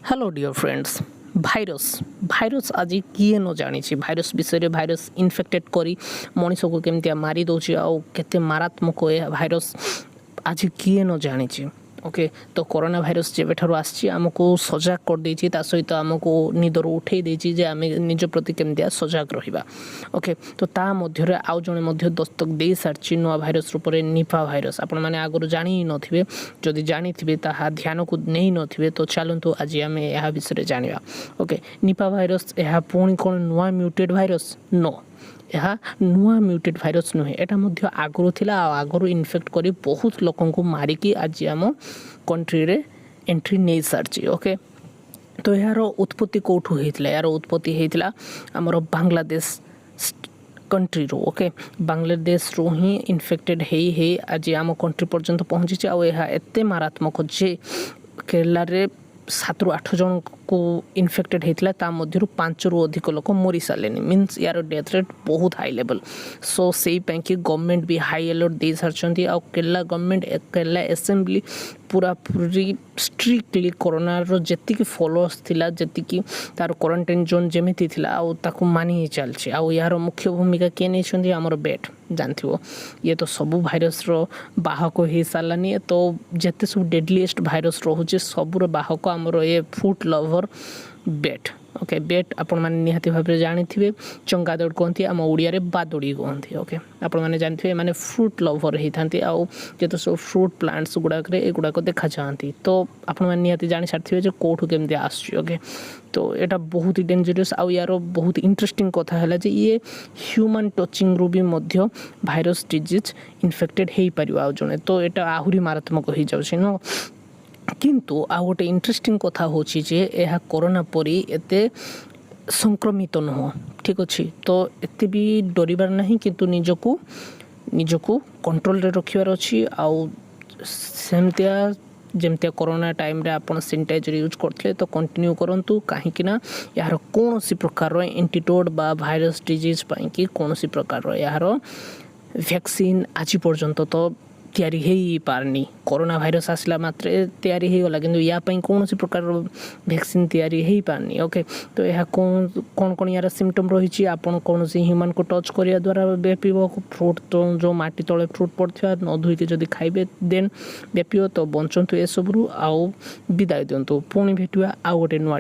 Hello dear friends. Virus आज किए न जानी भाइरस विषय भाइरस इनफेक्टेड करी मनीष को केमती मारी दौर आउ केते मारात्मक भाइरस आज किए न जानी। ओके तो कोरोना भाइरस जेबे ठारू आसी आमको सजग कर देछि ता सहित आमको निदर उठे देछि जे आमे निज प्रति केमती सजग रहिबा। ओके तो ता मध्य आउ जने मध्य दस्तक दे सारछि नुआ भाइरस रूप में निपा भाइरस। आपण माने आगु जानि नथिबे, जदि जानि थिबे ताहा ध्यान को नै नथिबे तो चलंतु आज आमे एहा विषय जानिबा। ओके निपा भाइरस एहा पुणी कोन नुआ म्यूटेड भाइरस नो, यह नुआ म्यूटेड भाइरस नुहे, एटा मध्य आगुरु थिला आगुरु इनफेक्ट करी बहुत लोकन को मारिकी आज आम कंट्री रे एंट्री नहीं सारछि। ओके तो यार उत्पत्ति कोठु हेतिला, यार उत्पत्ति हेतिला हमर बांग्लादेश कंट्री रो। ओके बांग्लादेश रो ही इनफेक्टेड हे आज आम कंट्री पर्यंत पहुंची आ यह एते मारात्मक जे केरला रे 7 ରୁ 8 जन को इनफेक्टेड होता ता मध्य 5 ରୁ अधिक लोक मरी सारे मीन्स यार डेथ रेट बहुत हाई लेवल। सो से कि गवर्नमेंट भी हाई अलर्ट दे सारी आ केरला गवर्नमेंट केरला असेंबली पूरा पूरी स्ट्रिक्टली कोरोना रो जी फॉलोअर्स थिला जी तार क्वारंटाइन जोन जमी थी मानि चलती। आ यार मुख्य भूमिका किए नहीं आमर बेट जानथिबो ये तो सबू भाइरस रो बाहक हो सारानी। तो जिते सब डेडलीएस्ट भाइरस रोचे सबूर बाहक आमर ये फुट लवर बेट। ओके बेट आपण मैंने निहाती भाव में जानी चंगादड़ कहती आम ओडिया रे बादोड़ी कहती। ओके आपण मैंने जानते माने फ्रूट लवर होती आते सब फ्रूट प्लांट्स गुड़ाक एगुड़ाक देखा जाती। तो आपण मैंने निहाती जानी सारी जो कौटू केमती आसुची। ओके तो यहाँ बहुत ही डेंजरस आउ यार बहुत इंटरेस्टिंग कथा है जे ये ह्यूमन टचिंग रू भी मध्य भाइरस डिजीज इनफेक्टेड हो पार आउ जड़े तो यहाँ आहरी मारात्मक हो जाए न। किंतु आ गोटे इंटरेस्टिंग कथा होची जे यह कोरोना परी एते संक्रमित नुह। ठीक अच्छे तो एते भी डरबार नहीं किंतु निजको कंट्रोल रे रखिबार अच्छी। आउ सेमतिया जमती कोरोना टाइम रे आपण सैनिटाइजर यूज करते तो कंटिन्यू करंतु कहीं यार कौन सी प्रकार एंटीडोट बा भाइरस डिजीज पाई कि कौन सी प्रकार यार वैक्सीन आज पर्यंत तो तैयारी हो पारनी। कोरोना भाइरस आसला मात्रे तैयारी हो गला किंतु या पई कौन सी प्रकार वैक्सीन तैयारी हो पारनी। ओके तो यह कौन कौन यार सिम्पटम रही आपन कौन सी ह्यूमन को टच करिया द्वारा व्यापीब। फ्रूट तो जो माटी तले फ्रूट पड़ता न धोईक जदि खाइबे देन व्यापीब। तो बंचंतु ए सबरू आउ विदाय दिंतु पुणी भेटिया आउ गोटे नुआ